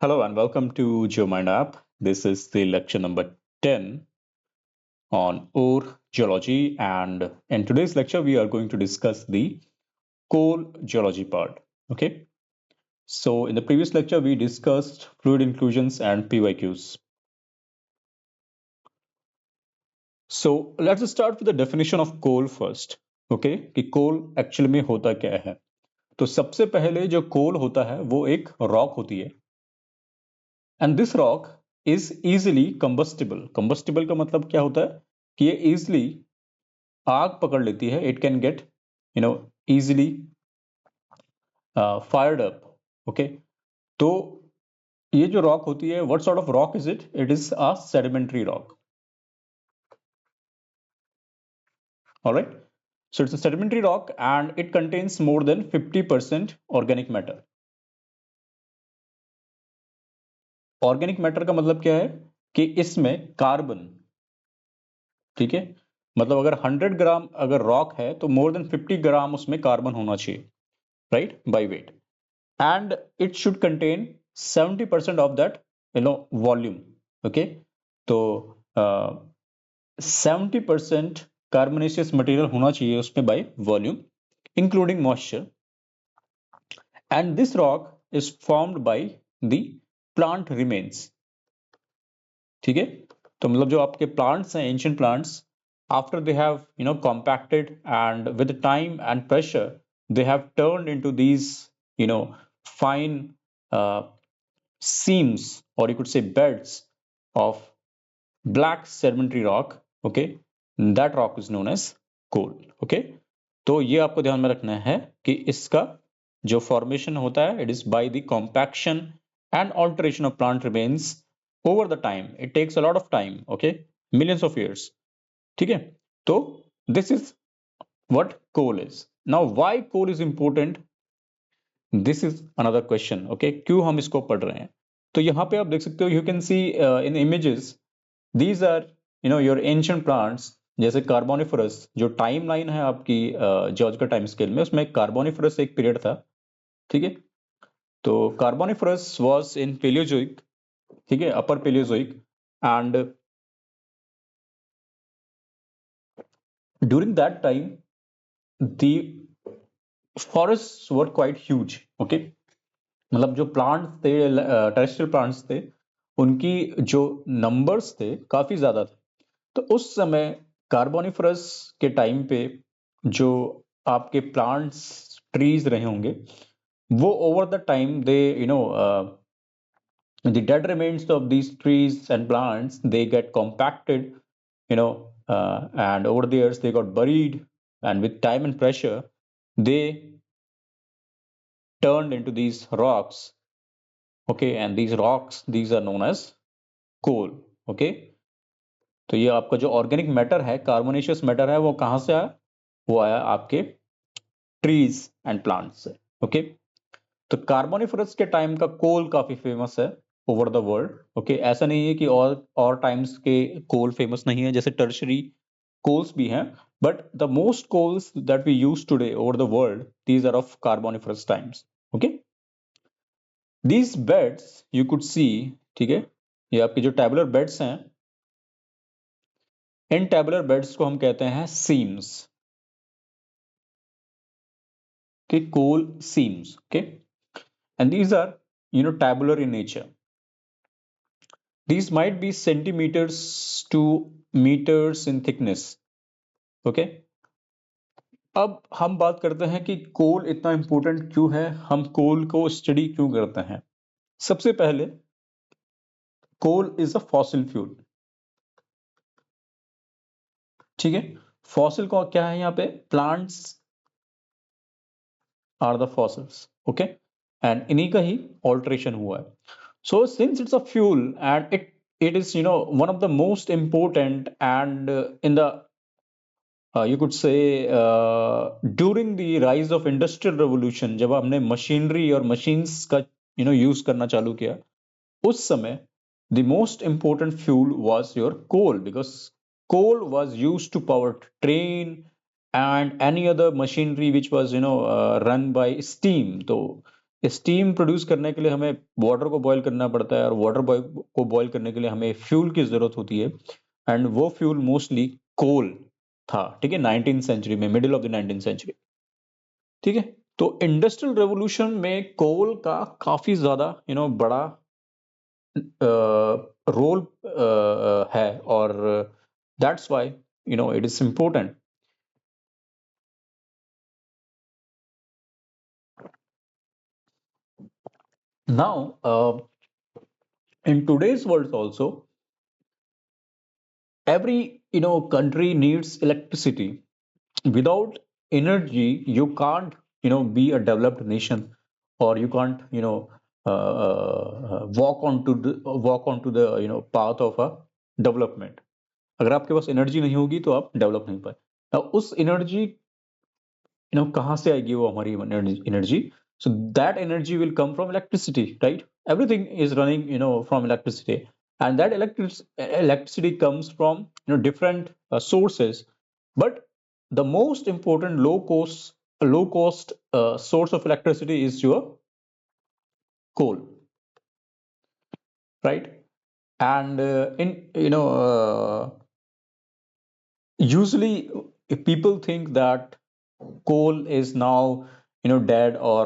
Hello and welcome to GeoMind app. This is the lecture number 10 on ore geology, and in today's lecture we are going to discuss the coal geology part. Okay, so in the previous lecture we discussed fluid inclusions and PYQs. So let's start with the definition of coal first. Okay, कि coal actually में होता क्या है? तो सबसे पहले जो coal होता है वो एक rock होती है, and this rock is easily combustible. Combustible का मतलब क्या होता है कि ये easily आग पकड़ लेती है. It can get easily fired up. Okay, तो ये जो रॉक होती है, what sort of rock is it? It is a sedimentary rock. Alright, so it's a sedimentary rock and it contains more than 50% organic matter. Organic matter का मतलब क्या है कि इसमें कार्बन, ठीक है, मतलब अगर 100 ग्राम अगर रॉक है तो मोर देन 50 ग्राम उसमें कार्बन होना चाहिए, right, by weight. And it should contain 70% of that volume. Okay, तो 70% कार्बोनेशियस मटेरियल होना चाहिए उसमें by volume, including moisture. And this rock is formed by the plant remains. ठीक है, तो मतलब जो आपके प्लांट्स हैं, ancient plants, after they have compacted, and with time and pressure they have turned into these fine uh, seams, or you could say beds of black sedimentary rock. Okay, that rock is known as coal. Okay, तो ये आपको ध्यान में रखना है कि इसका जो फॉर्मेशन होता है, it is by the compaction and alteration of plant remains over the time. It takes a lot of time. Okay, millions of years. ठीक है, तो this is what coal is. Now why coal is important, this is another question. Okay, क्यों हम इसको पढ़ रहे हैं? तो यहाँ पे आप देख सकते हो, you can see in images, these are your ancient plants. जैसे कार्बोनिफरस, जो टाइम लाइन है आपकी जियोलॉजिकल टाइम स्केल में, उसमें कार्बोनिफरस एक पीरियड था. ठीक है, तो कार्बोनिफरस वाज इन पेलियोजोइक. ठीक है, upper Paleozoic. And during that time the forest were quite huge. Okay, मतलब जो प्लांट्स थे, टेरेस्ट्रियल प्लांट्स थे, उनकी जो नंबर्स थे काफी ज्यादा थे. तो उस समय कार्बोनिफरस के टाइम पे जो आपके प्लांट्स, ट्रीज रहे होंगे, वो over the time they the dead remains of these trees and plants, they get compacted, and over the years they got buried, and with time and pressure they turned into these rocks. Okay, and these rocks, these are known as coal. Okay, तो ये आपका जो organic matter है, carbonaceous matter है, वो कहां से आया? वो आया आपके ट्रीज एंड प्लांट्स से. ओके, तो कार्बोनिफरस के टाइम का कोल काफी फेमस है ओवर द वर्ल्ड. ओके, ऐसा नहीं है कि और टाइम्स के कोल फेमस नहीं है, जैसे टर्शरी कोल्स भी हैं, but the most coals that we use today over the world, these are of Carboniferous times. Okay, these beds you could see. ठीक है, ये आपके जो टैबुलर बेड्स हैं, इन टैबुलर बेड्स को हम कहते हैं सीम्स. के coal seams. Okay, and these are tabular in nature. These might be centimeters to meters in thickness. Okay, अब हम बात करते हैं कि कोल इतना इंपॉर्टेंट क्यों है, हम कोल को स्टडी क्यों करते हैं. सबसे पहले, coal is a fossil fuel. ठीक है, फॉसिल को क्या है यहाँ पे? Plants are the fossils. Okay, and इन्हीं का ही ऑल्टरेशन हुआ है. So since it's a fuel, and it is one of the most important, and in the you could say during the rise of industrial revolution, जब हमने machinery और machines का use करना चालू किया, उस समय the most important fuel was your coal, because coal was used to power train and any other machinery which was run by steam. तो स्टीम प्रोड्यूस करने के लिए हमें वाटर को बॉईल करना पड़ता है, और वाटर को बॉईल करने के लिए हमें फ्यूल की जरूरत होती है, एंड वो फ्यूल मोस्टली कोल था, ठीक है, 19th सेंचुरी में, middle of the 19th century, ठीक है। तो इंडस्ट्रियल रेवोल्यूशन में कोल का काफी ज्यादा बड़ा रोल है, और that's why it is important. Now, in today's world also, every country needs electricity. Without energy, you can't be a developed nation, or you can't walk onto the path of a development. अगर आपके पास energy नहीं होगी तो आप develop नहीं पाए। अब उस एनर्जी कहाँ से आएगी वो हमारी energy? So that energy will come from electricity, right? Everything is running from electricity, and that electricity comes from different sources. But the most important low cost source of electricity is your coal, right? And in usually if people think that coal is now dead, or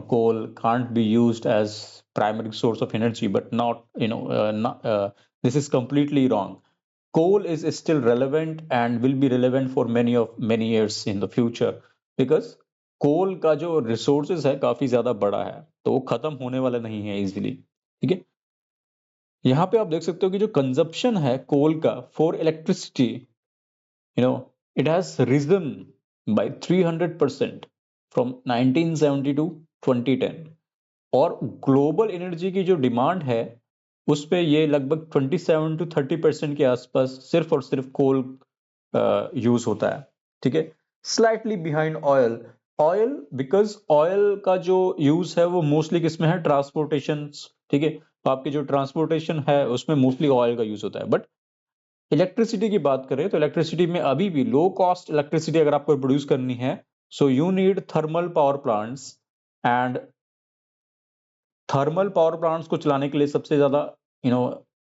coal can't be used as primary source of energy, but not this is completely wrong. Coal is still relevant and will be relevant for many years in the future, because कोल का जो resources है काफी ज्यादा बड़ा है, तो वो खत्म होने वाला नहीं है इजीली, ठीक है। यहाँ पे आप देख सकते हो कि जो कंजप्शन है कोल का for electricity, it has risen by 300% from 1970 to 2010, और ग्लोबल एनर्जी की जो डिमांड है उस पे ये लगभग 27 to 30% के आसपास सिर्फ और सिर्फ कोल यूज होता है, ठीक है। Slightly behind oil, because oil का जो यूज है वो मोस्टली किसमें है? ट्रांसपोर्टेशन, ठीक है। तो आपकी जो ट्रांसपोर्टेशन है उसमें मोस्टली ऑयल का यूज होता है। बट इलेक्ट्रिसिटी की बात करें तो इलेक्ट्रिसिटी में अभी भी लो कॉस्ट इलेक्ट्रिसिटी अगर आपको प्रोड्यूस करनी है, so you need thermal power plants, and thermal power plants को चलाने के लिए सबसे ज्यादा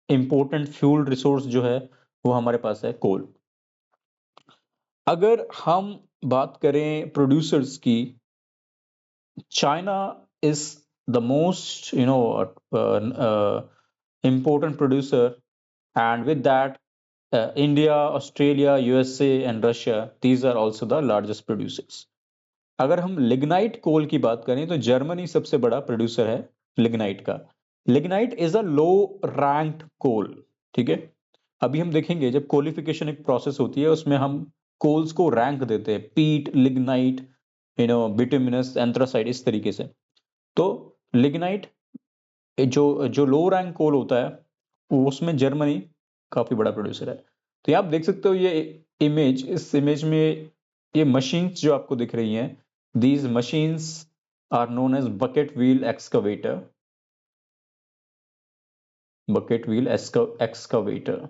इंपॉर्टेंट फ्यूल रिसोर्स जो है वो हमारे पास है कोल। अगर हम बात करें प्रोड्यूसर्स की, China is the most important producer, and with that India, Australia, USA and Russia, these are also the largest producers. अगर हम लिग्नाइट कोल की बात करें तो जर्मनी सबसे बड़ा प्रोड्यूसर है लिग्नाइट का। Lignite is a low ranked coal, ठीक है। अभी हम देखेंगे जब क्वालिफिकेशन एक प्रोसेस होती है उसमें हम कोल्स को रैंक देते हैं, पीट, लिग्नाइट, बिटुमिनस, एंथ्रासाइट, इस तरीके से। तो लिग्नाइट जो जो लो रैंक कोल होता है उसमें जर्मनी काफी बड़ा प्रोड्यूसर है। तो ये आप देख सकते हो, ये इस इमेज में ये मशीन्स जो आपको दिख रही हैं, these machines are known as bucket wheel excavator, bucket wheel excavator,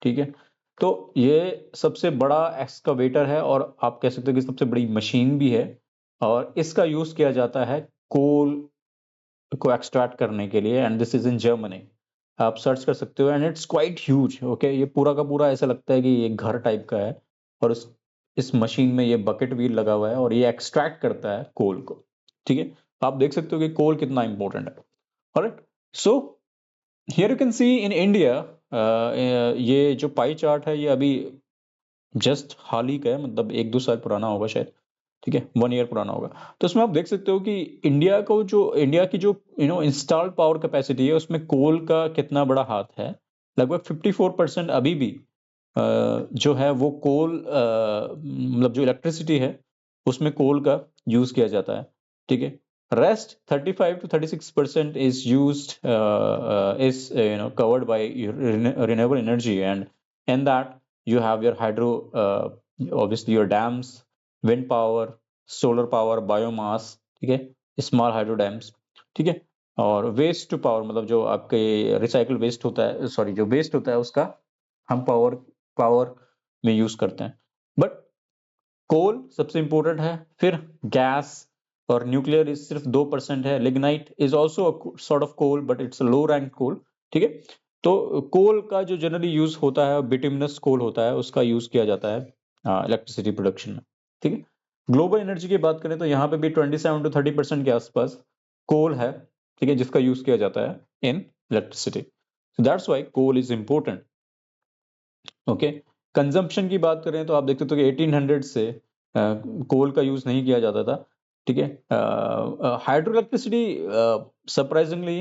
ठीक है। तो ये सबसे बड़ा एक्सकवेटर है, और आप कह सकते हो कि सबसे बड़ी मशीन भी है, और इसका यूज किया जाता है कोल को एक्सट्रैक्ट करने के लिए, and this is in Germany. आप सर्च कर सकते हो, and it's quite huge, okay. ये पूरा का पूरा ऐसा लगता है कि ये घर टाइप का है, और इस मशीन में ये बकेट व्हील लगा हुआ है और ये एक्सट्रैक्ट करता है कोल को, ठीक है। आप देख सकते हो कि कोल कितना इंपॉर्टेंट है। Alright, so here you can see in India, ये जो पाई चार्ट है ये अभी जस्ट हाल ही का है, मतलब 1-2 साल पुराना होगा शायद, ठीक है, 1 ईयर पुराना होगा। तो उसमें आप देख सकते हो कि इंडिया की जो इंस्टॉल्ड पावर कैपेसिटी है उसमें कोल का कितना बड़ा हाथ है। लगभग 54% अभी भी जो है वो कोल, मतलब जो इलेक्ट्रिसिटी है उसमें कोल का यूज किया जाता है, ठीक है। Rest 35 to 36% is used, is covered by renewable energy, and in that you have your hydro, obviously your dams, wind power, solar power, biomass, ठीक है, स्मॉल हाइड्रो डैम्स, ठीक है। और वेस्ट टू पावर, मतलब जो आपके रिसाइकल वेस्ट होता है, सॉरी, जो वेस्ट होता है उसका हम पावर में यूज करते हैं। बट कोल सबसे इंपॉर्टेंट है, फिर गैस, और न्यूक्लियर इज सिर्फ 2% है। Lignite is also sort of coal but it's low rank coal, ठीक है। तो कोल का जो जनरली यूज होता है बिटुमिनस कोल होता है, उसका यूज किया जाता है इलेक्ट्रिसिटी प्रोडक्शन में, ठीक है। ग्लोबल एनर्जी की बात करें तो यहाँ पे भी 27 to 30% के आसपास कोल है, ठीक है, जिसका यूज किया जाता है in electricity. That's why coal is important. Okay, consumption की बात करें तो आप देखते हो कि 1800 से कोल का यूज नहीं किया जाता था, ठीक है। हाइड्रो इलेक्ट्रिसिटी सरप्राइजिंगली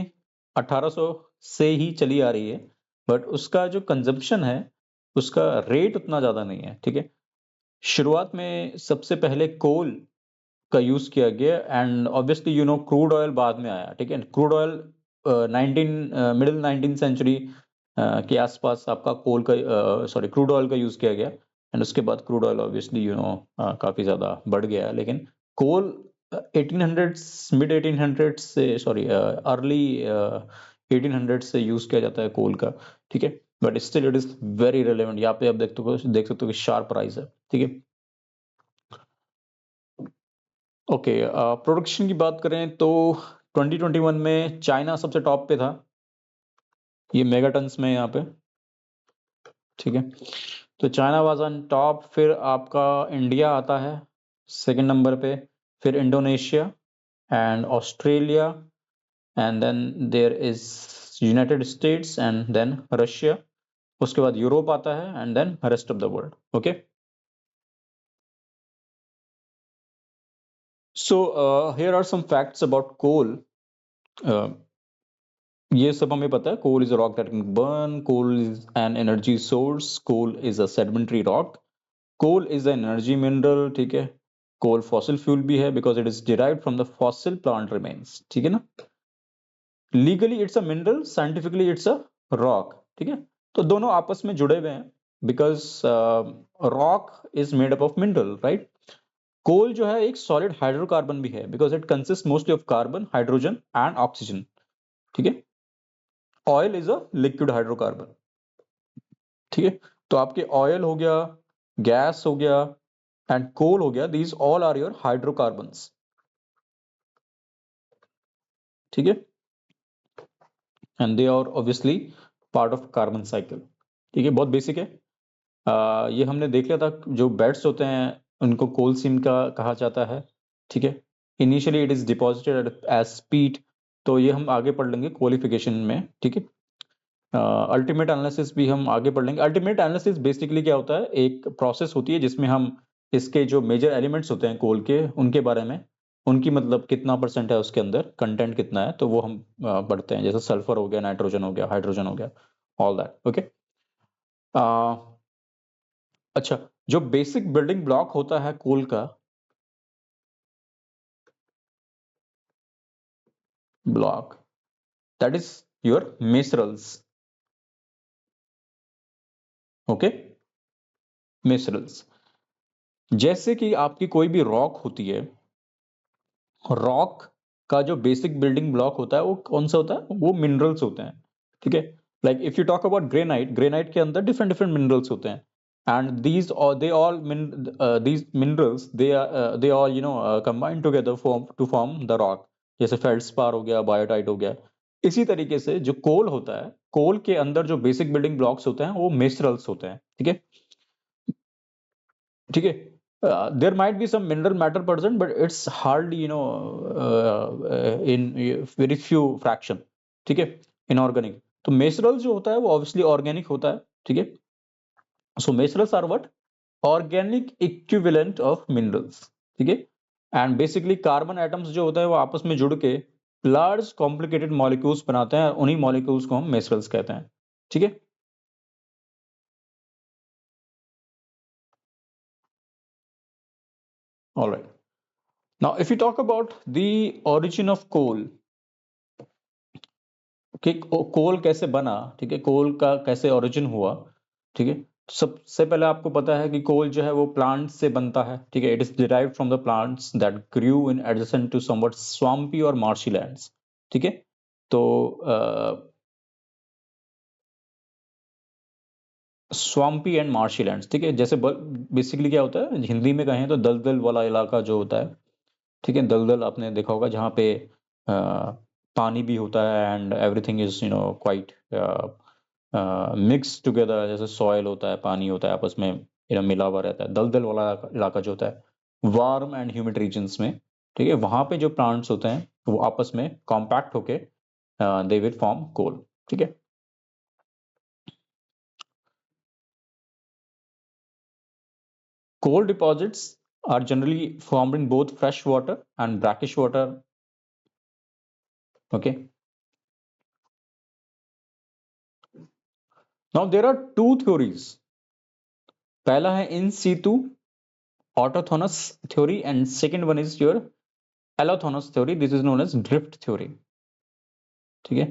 1800 से ही चली आ रही है, बट उसका जो कंजम्पशन है उसका रेट उतना ज्यादा नहीं है, ठीक है। शुरुआत में सबसे पहले कोल का यूज किया गया and obviously you know crude oil बाद में आया, ठीक है। Crude oil 19 middle 19th century के आसपास आपका कोल का सॉरी क्रूड ऑयल का यूज किया गया एंड उसके बाद crude oil obviously you know काफी ज्यादा बढ़ गया, लेकिन कोल 1800 मिड 1800 से सॉरी अर्ली 1800 से यूज किया जाता है कोल का, ठीक है। But still it is very relevant. यहाँ पे आप देख सकते हो कि शार्प प्राइस है, ठीक है। ओके, प्रोडक्शन की बात करें तो 2021 में चाइना सबसे टॉप पे था, ये मेगाटन्स में यहाँ पे, ठीक है। तो चाइना वाज ऑन टॉप, फिर आपका इंडिया आता है सेकंड नंबर पे, फिर Indonesia and Australia and then there is United States and then Russia, उसके बाद यूरोप आता है and then rest of the world. Okay, so here are some facts about coal. ये सब हमें पता है, coal is a rock that can burn, coal is an energy source, coal is a sedimentary rock, coal is an energy mineral, ठीक है। Coal fossil fuel भी है because it is derived from the fossil plant remains, ठीक है ना। Legally it's a mineral, scientifically it's a rock, ठीक है। तो दोनों आपस में जुड़े हुए हैं because rock is made up of mineral, right. Coal जो है एक सॉलिड हाइड्रोकार्बन भी है because it consist mostly of carbon, hydrogen and oxygen, ठीक है। Oil is a liquid hydrocarbon, ठीक है। तो आपके ऑयल हो गया, गैस हो गया एंड कोल हो गया, these all are your hydrocarbons, ठीक है। And they are obviously part of carbon cycle, ठीक है। बहुत बेसिक है। ये हमने देख लिया था, जो बेड्स होते हैं उनको कोल सीम का कहा जाता है, ठीक है। Initially it is deposited as peat, तो ये हम आगे पढ़ लेंगे क्वालिफिकेशन में, ठीक है। अल्टीमेट एनालिसिस भी हम आगे पढ़ लेंगे। अल्टीमेट एनालिसिस बेसिकली क्या होता है, एक प्रोसेस होती है जिसमें हम इसके जो मेजर एलिमेंट्स होते हैं कोल के, उनके बारे में, उनकी मतलब कितना परसेंट है उसके अंदर, कंटेंट कितना है, तो वो हम पढ़ते हैं, जैसे सल्फर हो गया, नाइट्रोजन हो गया, हाइड्रोजन हो गया, ऑल दैट। ओके, अच्छा, जो बेसिक बिल्डिंग ब्लॉक होता है कोल का, block, that is your macerals, okay, macerals. जैसे कि आपकी कोई भी रॉक होती है, रॉक का जो बेसिक बिल्डिंग ब्लॉक होता है वो कौन सा होता है, वो मिनरल्स होते हैं, ठीक है। Like if you talk about granite, granite के अंदर डिफरेंट डिफरेंट मिनरल्स होते हैं and these minerals they all you know combine together to form the rock. जैसे फेल्डस्पार हो गया, बायोटाइट हो गया। इसी तरीके से जो कोल होता है, कोल के अंदर जो बेसिक बिल्डिंग ब्लॉक्स होते हैं वो मिसरल्स होते हैं, ठीक है, ठीक है। There might be some mineral matter percent but it's hardly you know in very few fraction, ठीक है, इनऑर्गेनिक। तो मिसरल जो होता है वो ऑब्वियसली ऑर्गेनिक होता है, ठीक है। So macerals are what, organic equivalent of minerals, ठीक है। एंड बेसिकली कार्बन एटम्स जो होता है वो आपस में जुड़ के लार्ज कॉम्प्लिकेटेड मॉलिक्यूल्स बनाते हैं, उन्हीं मॉलिक्यूल्स को हम मिसरल्स कहते हैं, ठीक है। All right, now if you talk about the origin of coal, कि कोल कैसे बना, ठीक है, कोल का कैसे ओरिजिन हुआ, ठीक है। सबसे पहले आपको पता है कि कोल जो है वो प्लांट से बनता है, ठीक है। It is derived from the plants that grew in adjacent to somewhat swampy और मार्शी लैंड्स, ठीक है। तो स्वाम्पी एंड मार्शी लैंड्स, ठीक है। जैसे बेसिकली क्या होता है, हिंदी में कहें तो दलदल वाला इलाका जो होता है, ठीक है, दलदल आपने देखा होगा जहाँ पे पानी भी होता है and everything is quite mix together, जैसे सॉइल होता है, पानी होता है, आपस में मिला हुआ रहता है। दलदल वाला इलाका जो होता है वार्म एंड ह्यूमिड रीजन्स में, ठीक है, वहां पे जो प्लांट्स होते हैं वो आपस में कॉम्पैक्ट होके दे विल फॉर्म कोल। ठीक है, coal deposits are generally formed in both fresh water and brackish water. Okay, now there are two theories. पहला है in situ autochthonous theory and second one is your allochthonous theory. This is known as drift theory. ठीक है,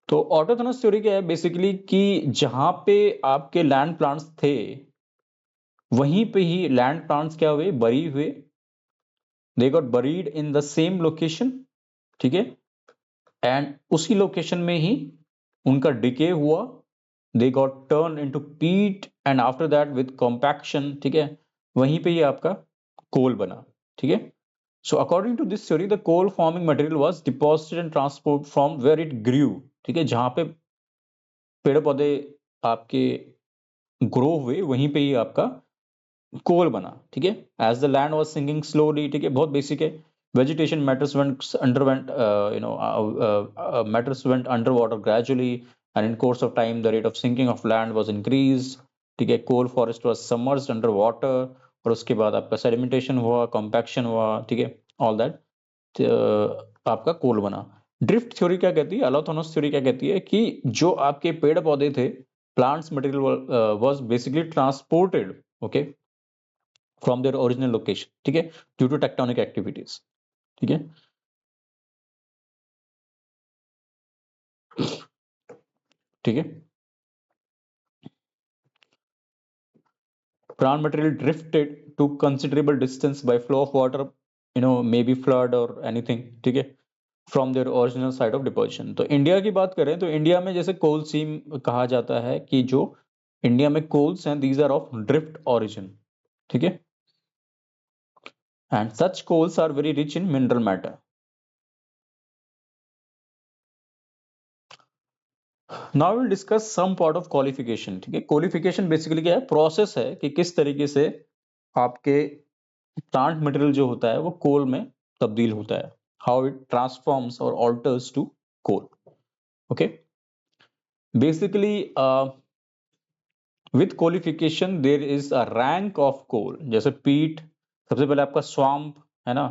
तो ऑटोथोनस theory क्या है basically कि जहां पे आपके लैंड प्लांट्स थे वहीं पे ही लैंड प्लांट्स क्या हुए, बरी हुए, they got buried in the same location. ठीक है, एंड उसी लोकेशन में ही उनका डिके हुआ, दे गॉट टर्न इनटू पीट and after that with compaction, ठीक है, वहीं पे ही आपका कोल बना। ठीक है, so according to this theory the coal forming material was deposited and transport from where it grew. ठीक है, जहां पे पेड़ पौधे आपके ग्रो हुए वहीं पे ही आपका कोल बना। ठीक है, as the land was sinking slowly, ठीक है, बहुत बेसिक है। vegetation matters went underwent matters went underwater gradually and in course of time the rate of sinking of land was increased। ठीक है, coal forest was submerged under water और उसके बाद आपका sedimentation हुआ, compaction हुआ, ठीक है, all that आपका कोल बना। ड्रिफ्ट थ्योरी क्या कहती है, अलोथोनस थ्योरी क्या कहती है कि जो आपके पेड़ पौधे थे, plants material was basically transported, okay, from their original location. ठीक है, ड्यू टू टेक्टोनिक एक्टिविटीज। ठीक है, ठीक है, plant material drifted to considerable distance by flow of water, maybe flood or anything, ठीक है, from their original site of deposition. तो India की बात करें तो इंडिया में जैसे कोल सीम कहा जाता है कि जो इंडिया में कोल्स हैं these are of drift origin. ठीक है, and such coals are very rich in mineral matter. Now will discuss some part of qualification. ठीक है, क्वालिफिकेशन बेसिकली क्या है, प्रोसेस है कि किस तरीके से आपके प्लांट मटेरियल जो होता है वो कोल में तब्दील होता है, हाउ इट ट्रांसफॉर्म्स और alters to coal. Okay, basically with qualification there is a rank of coal. जैसे पीट, सबसे पहले आपका स्वाम्प है ना,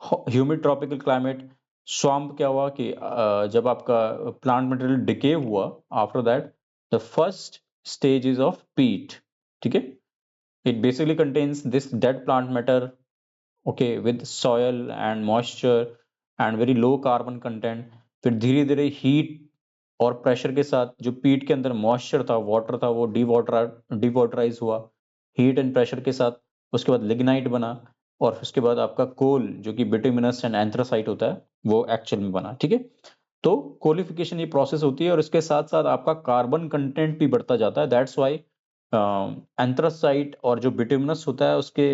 ह्यूमिड ट्रॉपिकल क्लाइमेट। स्वाम्प क्या हुआ कि जब आपका प्लांट मटेरियल डिके हुआ, after that the first stage is of पीट। ठीक है, it basically contains this dead plant matter, okay, with soil and moisture and very low carbon content. फिर धीरे धीरे हीट और प्रेशर के साथ जो पीट के अंदर मॉइस्चर था, वाटर था, वो डिवाटराइज हुआ हीट एंड प्रेशर के साथ। उसके बाद लिग्नाइट बना और उसके बाद आपका कोल जो कि बिटुमिनस एंड एंथ्रासाइट होता है वो एक्चुअल में बना। ठीक है, तो कोलिफिकेशन ये प्रोसेस होती है और इसके साथ साथ आपका कार्बन कंटेंट भी बढ़ता जाता है। दैट्स वाई एंथ्रासाइट और जो बिटुमिनस होता है उसके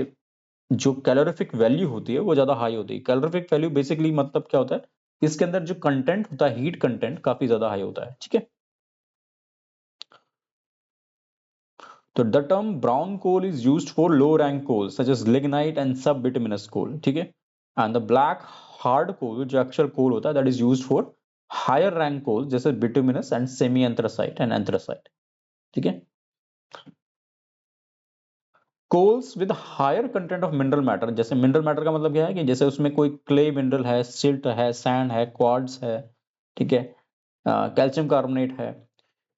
जो कैलोरीफिक वैल्यू होती है वो ज्यादा हाई होती है। कैलोरीफिक वैल्यू बेसिकली मतलब क्या होता है, इसके अंदर जो कंटेंट होता है, हीट कंटेंट काफी ज्यादा हाई होता है। ठीक है, तो the term brown coal is used for low rank coal such as lignite and sub bituminous coal. ठीक है, and the black hard coal जो एक्चुअल कोल होता है that is used for higher rank coal जैसे bituminous and semi anthracite and anthracite. ठीक है, coals with higher content of mineral matter, जैसे mineral matter का मतलब क्या है कि जैसे उसमें कोई क्ले मिनरल है, सिल्ट है, सैंड है, क्वार्ट्ज है, ठीक है, कैल्शियम कार्बोनेट है।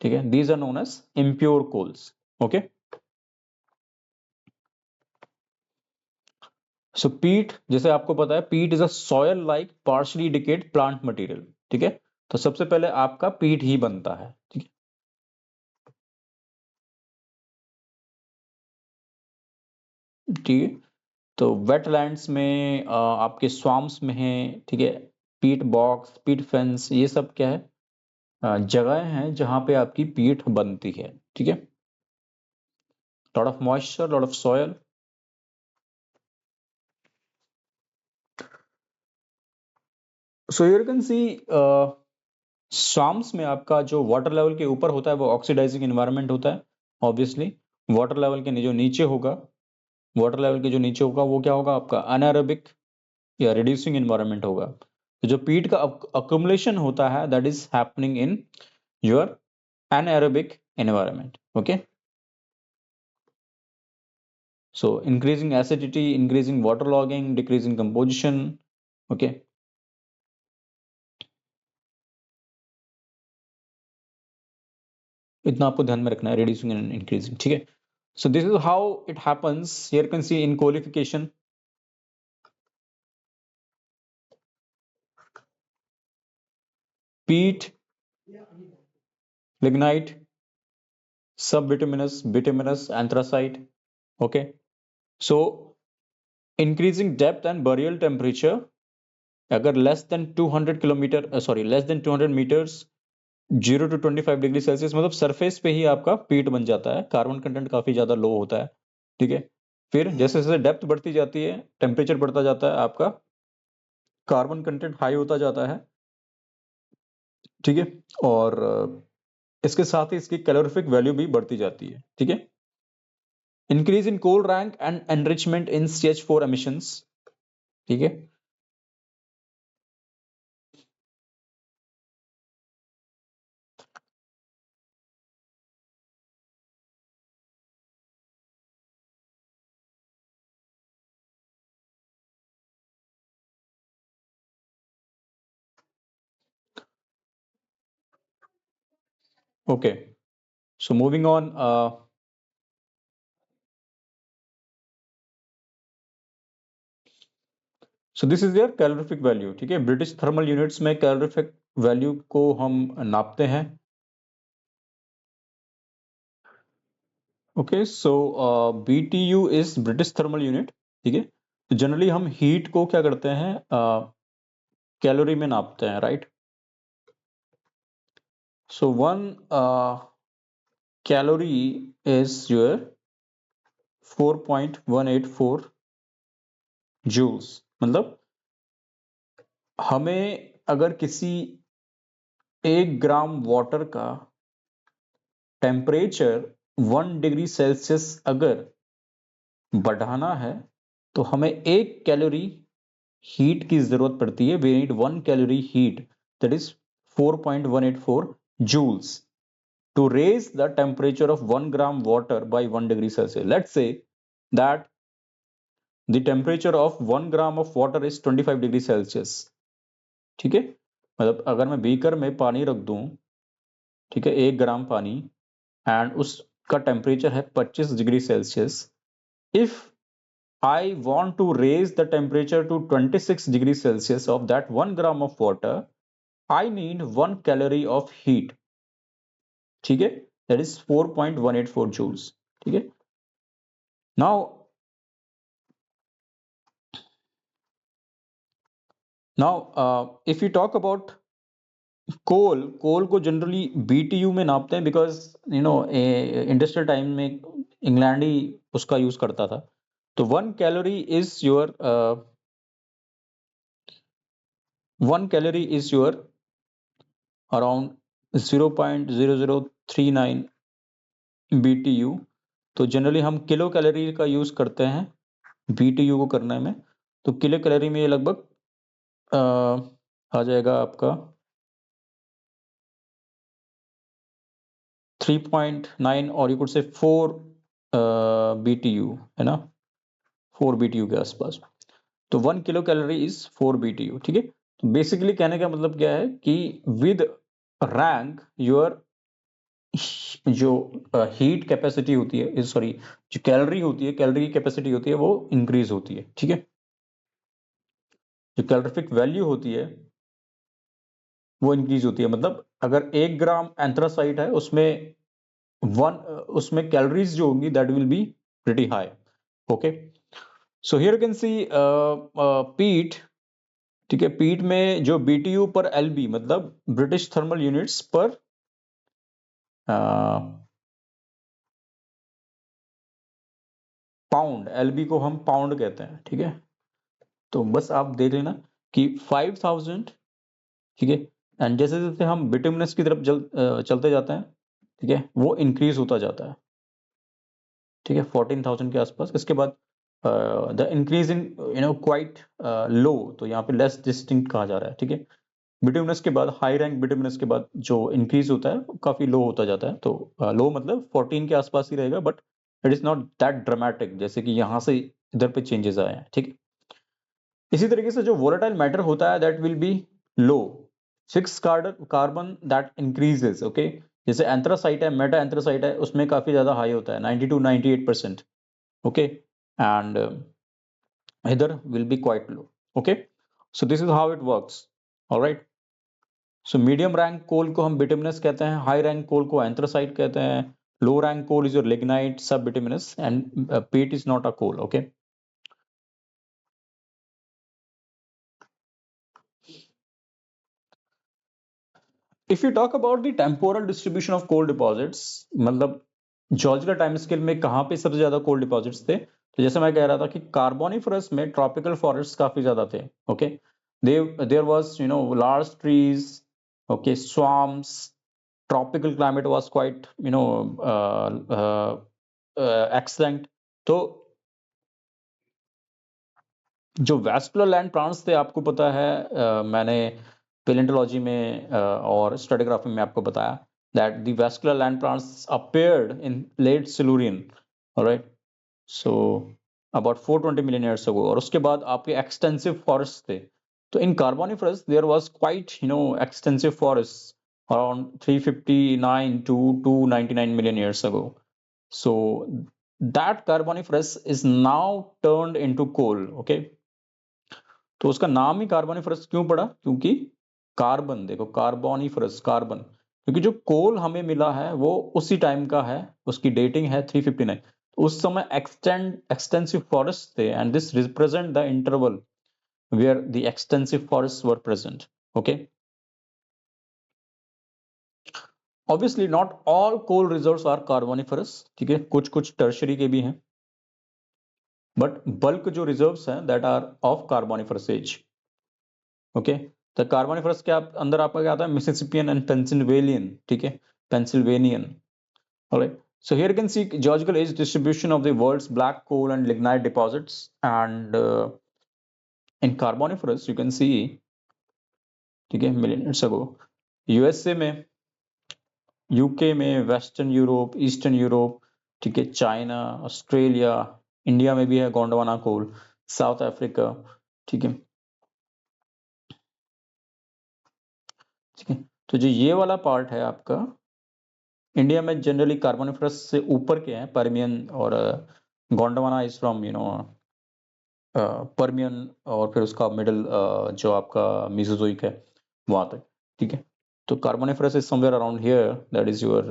ठीक है, these are known as impure coals. Okay, so peat, जैसे आपको पता है peat is a soil like partially decayed plant material. ठीक है, तो सबसे पहले आपका पीट ही बनता है। ठीक है, ठीक है, तो वेटलैंड्स में आपके स्वाम्स में है, ठीक है, पीट बॉक्स, पीट फेंस, ये सब क्या है, जगह हैं जहां पे आपकी पीट बनती है। ठीक है, lot of moisture, lot of soil. So here you can C swarms में आपका जो वाटर लेवल के ऊपर होता है वो ऑक्सीडाइजिंग एनवायरनमेंट होता है ऑब्वियसली। वाटर लेवल के जो नीचे होगा, वाटर लेवल के जो नीचे होगा वो क्या होगा आपका अनाएरोबिक या रिड्यूसिंग एनवायरनमेंट होगा। तो जो पीट का अक्युमुलेशन होता है that is happening in your anaerobic environment. Okay, so increasing acidity, increasing waterlogging, decreasing composition. Okay, इतना आपको ध्यान में रखना है, reducing and increasing, ठीक है। So this is how it happens. Here you can see in qualification, peat, lignite, subbituminous, bituminous, anthracite. Okay, so increasing depth and burial temperature, अगर less than 200 kilometre less than 200 meters 0 to 25 degree Celsius, मतलब surface पे ही आपका पीट बन जाता है, carbon content काफी ज्यादा लो होता है, ठीक है। फिर जैसे जैसे डेप्थ बढ़ती जाती है, टेम्परेचर बढ़ता जाता है, आपका कार्बन कंटेंट हाई होता जाता है, ठीक है। और इसके साथ ही इसकी कैलोरीफिक वैल्यू भी बढ़ती जाती है, ठीक है। Increase in coal rank and enrichment in CH4 emissions, ठीक है। Okay, so moving on, so this is your calorific value, ठीक है। ब्रिटिश थर्मल यूनिट्स में कैलोरीफिक वैल्यू को हम नापते हैं। Okay, so BTU is British thermal unit, ठीक है। तो जनरली हम हीट को क्या करते हैं, कैलोरी में नापते हैं, right. So 1 calorie is your 4.184 joules. मतलब हमें अगर किसी 1 ग्राम वाटर का टेम्परेचर 1 डिग्री सेल्सियस अगर बढ़ाना है तो हमें 1 कैलोरी हीट की जरूरत पड़ती है। We need 1 calorie heat, that is 4.184 joules to raise the temperature of 1 gram water by 1 degree Celsius. Let's say that the temperature of 1 gram of water is 25 degree Celsius, ठीक है। मतलब अगर मैं beaker में पानी रख दूं, ठीक है, 1 ग्राम पानी, एंड उसका टेम्परेचर है 25 degree Celsius. If I want to raise the temperature to 26 degrees Celsius of that 1 gram of water, I need 1 calorie of heat, ठीक है, that is 4.184 joules, ठीक है। Now if you talk about कोल को generally BTU में नापते हैं, because industrial time में England ही उसका यूज करता था। तो 1 calorie is your around 0.0039 BTU। तो जनरली हम किलो कैलोरी का यूज करते हैं BTU को करने में। तो किलो कैलोरी में ये लगभग आ जाएगा आपका 3.9 और यू कुड से 4 BTU, है ना, 4 BTU के आसपास। तो 1 किलो कैलोरी इज 4 BTU, ठीक है। तो बेसिकली कहने का मतलब क्या है कि विद रैंक योर जो हीट कैपेसिटी होती है, सॉरी, जो कैलोरी होती है, कैलोरी की कैपेसिटी होती है वो इंक्रीज होती है, ठीक है। जो कैलोरीफिक वैल्यू होती है वो इंक्रीज होती है। मतलब अगर 1 ग्राम एंथ्रासाइट है उसमें उसमें कैलोरीज जो होंगी that will be pretty high. Okay, so here you can सी पीट, ठीक है। पीट में जो BTU पर LB, मतलब ब्रिटिश थर्मल यूनिट्स पर पाउंड, LB को हम पाउंड कहते हैं, ठीक है। तो बस आप देख लेना कि 5000 ठीक है। एंड जैसे जैसे हम बिटुमिनस की तरफ चलते जाते हैं, ठीक है, वो इंक्रीज होता जाता है, ठीक है, 14,000 के आसपास। इसके बाद द इंक्रीजिंग क्वाइट लो, तो यहाँ पे लेस डिस्टिंक्ट कहा जा रहा है, ठीक है। बिटुमिनस के बाद, हाई रैंक बिटुमिनस के बाद जो इंक्रीज होता है वो काफी लो होता जाता है। तो लो मतलब 14 के आसपास ही रहेगा, but it is not that dramatic जैसे कि यहाँ से इधर पे चेंजेस आए हैं, ठीक है। इसी तरीके से जो वोलेटाइल मैटर होता है that will be low, fix carbon that increases, okay. जैसे एंथ्रासाइट है, मेटा एंथ्रासाइट है, उसमें काफी ज्यादा हाई होता है, 90 to 98%, okay, and either will be quite low, okay. So this is how it works, all right. So medium rank coal को हम bituminous कहते हैं, high rank coal को anthracite कहते हैं, low rank coal is your lignite sub bituminous, and peat is not a coal, okay. If you talk about the temporal distribution of coal deposits, मतलब Georgia time scale में कहाँ पे सबसे ज्यादा कोल deposits थे, तो जैसे मैं कह रहा था कि कार्बोनिफरस में ट्रॉपिकल फॉरेस्ट काफी ज्यादा थे, okay. There was large trees, okay, swamps, tropical climate was quite excellent। तो जो वैस्कुलर लैंड प्लांट्स थे, आपको पता है, मैंने पेलेंटोलॉजी में और स्ट्रेटिग्राफी में आपको बताया that the vascular land plants appeared in late Silurian, all right, so about 420 million years ago। और उसके बाद आपके एक्सटेंसिव फॉरेस्ट थे। तो in Carboniferous there was quite extensive forest around 359 to 299 million years ago। So that carboniferous is now turned into coal, okay। तो उसका नाम ही कार्बोनिफरस क्यों पड़ा? क्योंकि कार्बन, देखो कार्बोनिफरस, कार्बन, क्योंकि जो कोल हमें मिला है वो उसी टाइम का है, उसकी डेटिंग है 359। उस समय एक्सटेंसिव फॉरेस्ट थे, and this represent the interval where the extensive forest were present, okay. Obviously not all coal reserves are Carboniferous, ठीक है, कुछ कुछ टर्शरी के भी हैं, बट बल्क जो रिजर्व्स हैं that are of Carboniferous age, okay. तो कार्बोनिफरस के अंदर आपका क्या आता है? मिसिसिपियन एंड पेंसिल्वेनियन, ठीक है, पेंसिल्वेनियन, alright. So here you can see geological age distribution of the world's black coal and lignite deposits, and in Carboniferous you can see, ठीक है, million years ago, यूएसए में, यूके में, वेस्टर्न यूरोप, ईस्टर्न यूरोप, ठीक है, China, Australia, India में भी है गोंडवाना कोल, south Africa, ठीक है, ठीक है। तो जो ये वाला पार्ट है आपका, इंडिया में जनरली कार्बोनिफरस से ऊपर के हैं, परमियन, और गोंडवाना इज फ्रॉम परमियन, और फिर उसका मिडिल जो आपका मीसोजोइक है वहां तक, ठीक है। तो Carboniferous is somewhere around here, that is your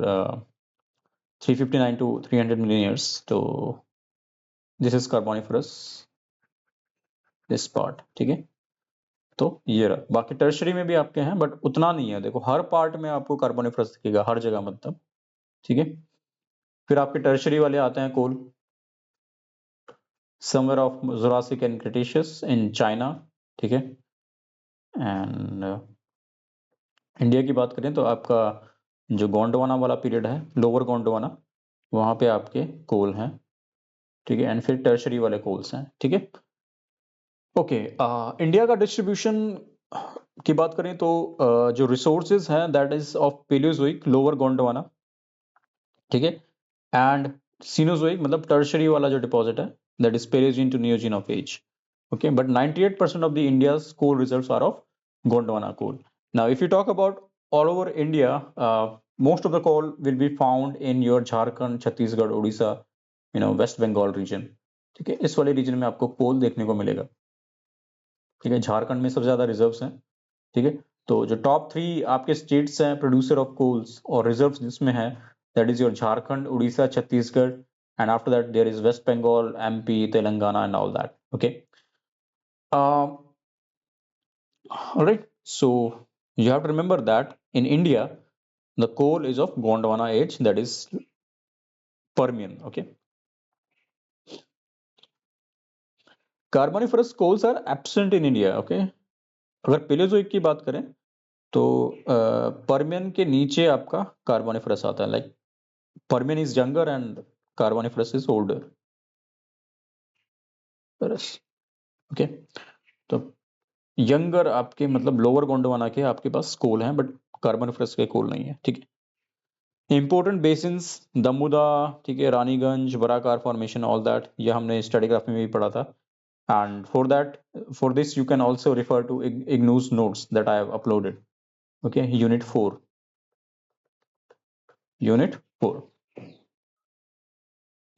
359 to 300 million years। तो this is Carboniferous, this part, ठीक है। तो ये रहा, बाकी टर्शरी में भी आपके हैं बट उतना नहीं है, देखो हर पार्ट में आपको कार्बोनिफरस दिखेगा, हर जगह मतलब, ठीक है। फिर आपके टर्शरी वाले आते हैं coal, somewhere of Jurassic and Cretaceous in China, ठीक है। एंड इंडिया की बात करें तो आपका जो गोंडवाना वाला पीरियड है, लोअर गोंडवाना, वहां पे आपके कोल हैं, ठीक है। एंड फिर टर्शरी वाले कोल्स हैं, ठीक है। ओके, इंडिया का डिस्ट्रीब्यूशन की बात करें तो जो रिसोर्सेज हैं that is of Paleozoic, lower Gondwana, ठीक है, एंड सीनोजोइक मतलब टर्शरी वाला जो डिपॉजिट है that is Paleogene to Neogene of age, okay, but 98% of the India's coal reserves are of Gondwana coal। Now if you talk about all over India, most of the coal will be found in your Jharkhand, Chhattisgarh, Odisha, West Bengal region, ठीक है। इस वाले reason में आपको कोल देखने को मिलेगा, ठीक है। झारखंड में सबसे ज्यादा रिजर्व्स हैं, ठीक है। तो जो टॉप 3 आपके स्टेट्स हैं प्रोड्यूसर ऑफ कोल्स और रिजर्व्स जिसमें है, that is your Jharkhand, Orissa, Chhattisgarh, and after that there is West Bengal, MP, Telangana and all that, okay. All right, so you have to remember that in India, the coal is of Gondwana age, that is Permian, okay. Carboniferous coals are absent in India, okay। अगर Paleozoic की बात करें तो Permian के नीचे आपका Carboniferous आता है, like Permian is younger and Carboniferous is older. Okay, तो यंगर आपके मतलब लोअर गोंडवाना के आपके पास कोल हैं, बट कार्बोनिफरस के कोल नहीं है, ठीक है। इंपॉर्टेंट बेसिन्स दमुदा, ठीक है, रानीगंज, बराकार फॉर्मेशन, ऑल दैट ये हमने स्टडीग्राफी में भी पढ़ा था। And for this you can also refer to IGNOU's notes that I have uploaded. Okay, unit 4.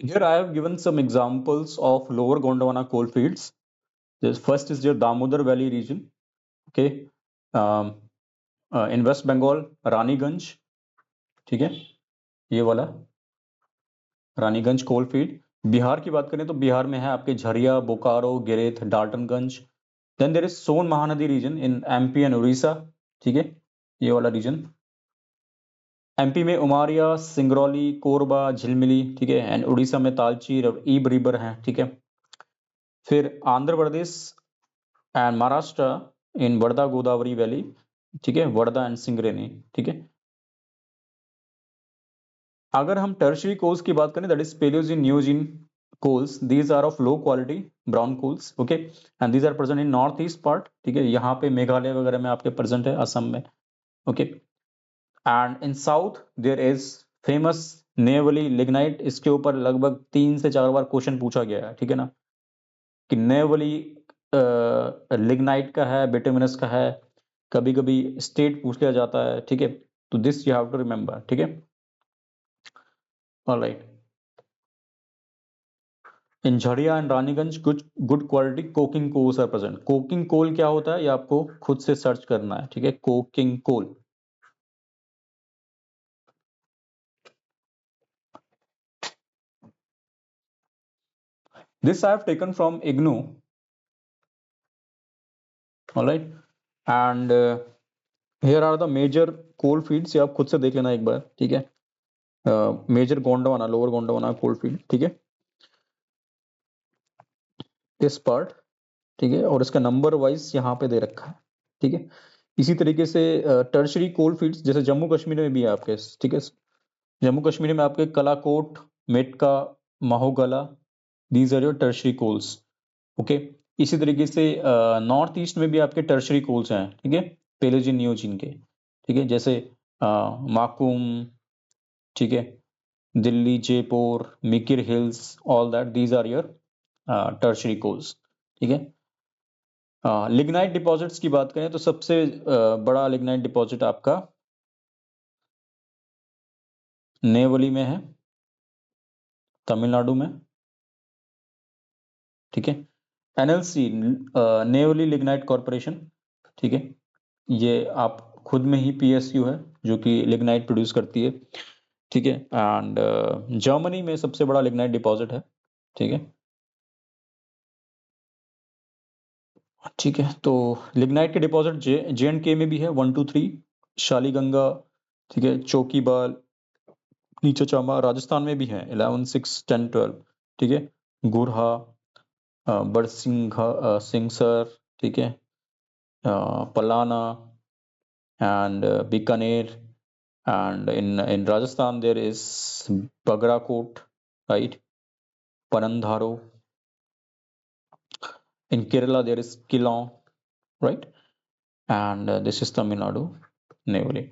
Here I have given some examples of lower Gondwana coal fields. This first is your Damodar Valley region. Okay, um, in West Bengal, Raniganj, ठीक है, ये वाला Raniganj coal field. Bihar की बात करें तो बिहार में है आपके Jharia, Bokaro, Giridih, Daltonganj. Then there is Son Mahanadi region in MP and Orissa, ठीक है, ये वाला रीजन। एमपी में उमारिया, सिंगरौली, कोरबा, झिलमिली, ठीक है, एंड उड़ीसा में तालचीर और ईब रिवर है, ठीक है। फिर Andhra Pradesh and Maharashtra in Wardha Godavari valley, ठीक है, वर्धा एंड सिंगरेनी, ठीक है। अगर हम टर्शियरी कोल्स की बात करें, that is Paleogene, Neogene coals, these are of low quality brown coals, okay, and these are present in north east part, ठीक है, यहाँ पे मेघालय वगैरह में आपके प्रेजेंट है, असम में, okay. And in south there is famous Neyveli lignite. इसके ऊपर लगभग 3 से 4 बार क्वेश्चन पूछा गया है, ठीक है ना, कि नेवली लिग्नाइट का है, बिटुमिनस का है, कभी कभी स्टेट पूछ लिया जाता है, ठीक है। तो this you have to remember, ठीक है, alright. In Jharia and Raniganj good quality coking coals are present. Coking coal क्या होता है ये आपको खुद से सर्च करना है, ठीक है, coking coal. This I have taken from IGNOU, all right, and here are the major coal fields। ये आप खुद से देख लेना एक बार, ठीक है। Major Gondwana, lower Gondwana coal field, ठीक है, इस पार्ट, ठीक है, और इसका नंबर वाइज यहाँ पे दे रखा है, ठीक है। इसी तरीके से टर्शरी कोल फील्ड्स जैसे जम्मू कश्मीर में भी है आपके, ठीक है, जम्मू कश्मीर में आपके Kalakot, Metka, Mahogala, these are your tertiary coals, okay. इसी तरीके से नॉर्थ ईस्ट में भी आपके टर्शरी कोल्स हैं, ठीक है, पेलेजिन नियोजिन के, ठीक है, जैसे माकुम, ठीक है, Dilli, Jeypore, Mikir Hills, all that, these are your tertiary coals, ठीक है। लिग्नाइट डिपॉजिट्स की बात करें तो सबसे बड़ा लिग्नाइट डिपॉजिट आपका नेवली में है, तमिलनाडु में, ठीक है। एनएलसी नेवली लिग्नाइट कॉर्पोरेशन, ठीक है, ये आप खुद में ही पीएसयू है जो कि लिग्नाइट प्रोड्यूस करती है, ठीक है। एंड जर्मनी में सबसे बड़ा लिग्नाइट डिपॉजिट है, ठीक है, ठीक है। तो लिग्नाइट के डिपॉजिट जे एंड के में भी है 1 2 3, शालीगंगा, ठीक है, चौकीबाल, नीचे चामा, राजस्थान में भी है 11 6 10 12, ठीक है, गुरहा, बड़सिंघा, सिंगसर, ठीक है, Palana and Bikaner, and in Rajasthan there is Bagrakot, right, Panandharo. In Kerala there is Kilon, right, and this is Tamil Nadu, Nevali,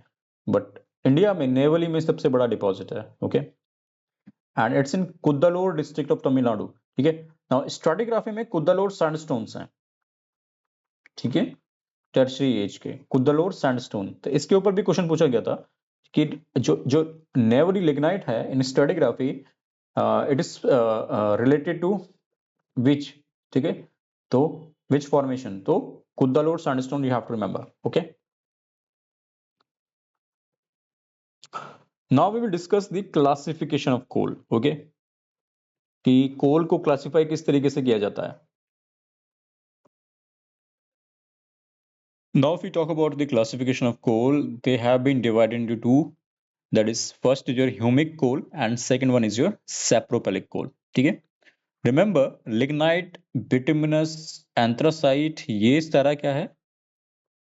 but India में नेवली में सबसे बड़ा डिपॉजिट है, okay, and it's in Cuddalore district of Tamil Nadu, ठीक है। नाउ स्ट्रैटिग्राफी में कुद्दलोर sandstones हैं, ठीक है, टर्शियरी एज के कुद्दलोर सैंडस्टोन। तो इसके ऊपर भी क्वेश्चन पूछा गया था कि जो नेवली लिग्नाइट है in stratigraphy, it is related to which, ठीक है, तो विच फॉर्मेशन, तो Cuddalore sandstone you have to remember, okay. Now we will discuss the classification of coal, okay, कि कोल को क्लासिफाई किस तरीके से किया जाता है। Now if we talk about the classification of coal, they have been divided into two, that is first is your humic coal and second one is your sapropelic coal, ठीक है। Remember lignite, bituminous, anthracite, ये सारा क्या है,